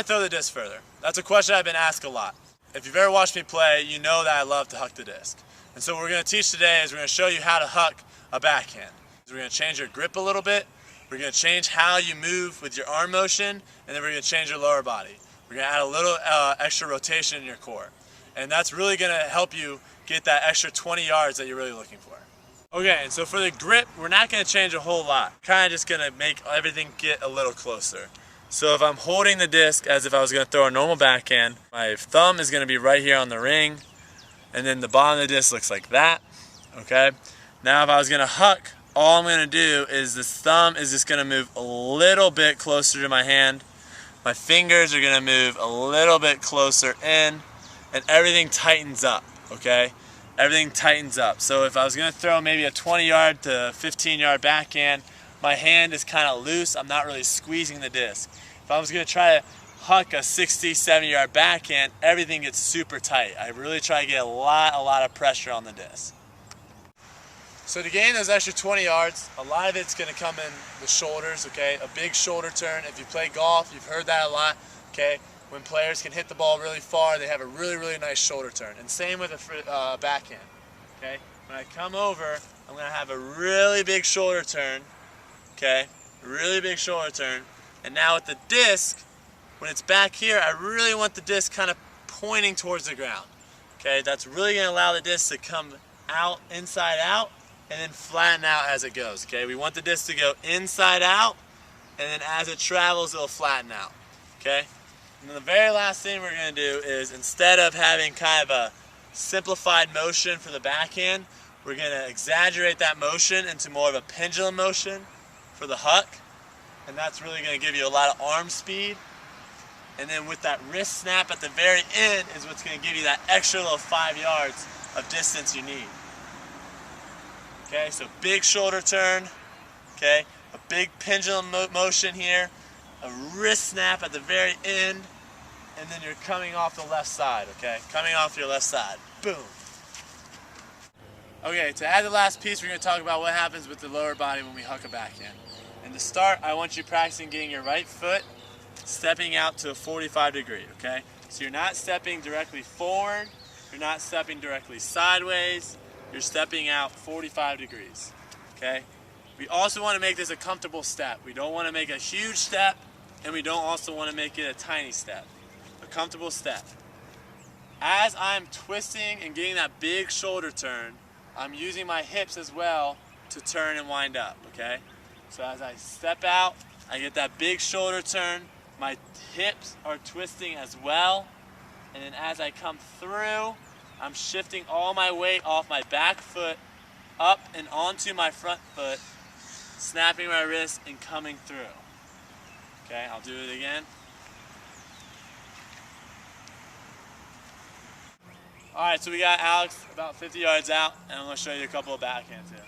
I throw the disc further? That's a question I've been asked a lot. If you've ever watched me play, you know that I love to huck the disc. And so what we're going to teach today is we're going to show you how to huck a backhand. We're going to change your grip a little bit. We're going to change how you move with your arm motion, and then we're going to change your lower body. We're going to add a little extra rotation in your core. And that's really going to help you get that extra 20 yards that you're really looking for. Okay, and so for the grip, we're not going to change a whole lot. Kind of just going to make everything get a little closer. So if I'm holding the disc as if I was going to throw a normal backhand, my thumb is going to be right here on the ring, and then the bottom of the disc looks like that. Okay. Now if I was going to huck, all I'm going to do is this thumb is just going to move a little bit closer to my hand. My fingers are going to move a little bit closer in, and everything tightens up. Okay. Everything tightens up. So if I was going to throw maybe a 20-yard to 15-yard backhand, my hand is kind of loose. I'm not really squeezing the disc. If I was going to try to huck a 60, 70-yard backhand, everything gets super tight. I really try to get a lot of pressure on the disc. So to gain those extra 20 yards, a lot of it's going to come in the shoulders, okay? A big shoulder turn. If you play golf, you've heard that a lot, okay? When players can hit the ball really far, they have a really nice shoulder turn. And same with a backhand, okay? When I come over, I'm going to have a really big shoulder turn, okay? Really big shoulder turn. And now with the disc, when it's back here, I really want the disc kind of pointing towards the ground. Okay, that's really going to allow the disc to come out, inside out, and then flatten out as it goes. Okay, we want the disc to go inside out, and then as it travels, it'll flatten out. Okay, and then the very last thing we're going to do is, instead of having kind of a simplified motion for the backhand, we're going to exaggerate that motion into more of a pendulum motion for the huck. And that's really going to give you a lot of arm speed. And then with that wrist snap at the very end is what's going to give you that extra little 5 yards of distance you need. Okay, so big shoulder turn, okay, a big pendulum motion here, a wrist snap at the very end, and then you're coming off the left side, okay, coming off your left side, boom. Okay, to add the last piece, we're going to talk about what happens with the lower body when we huck a backhand. And to start, I want you practicing getting your right foot stepping out to a 45 degree, okay? So you're not stepping directly forward, you're not stepping directly sideways, you're stepping out 45 degrees, okay? We also want to make this a comfortable step. We don't want to make a huge step, and we don't also want to make it a tiny step. A comfortable step. As I'm twisting and getting that big shoulder turn, I'm using my hips as well to turn and wind up, okay? So as I step out, I get that big shoulder turn, my hips are twisting as well, and then as I come through, I'm shifting all my weight off my back foot up and onto my front foot, snapping my wrist and coming through. Okay, I'll do it again. Alright, so we got Alex about 50 yards out, and I'm going to show you a couple of backhands here.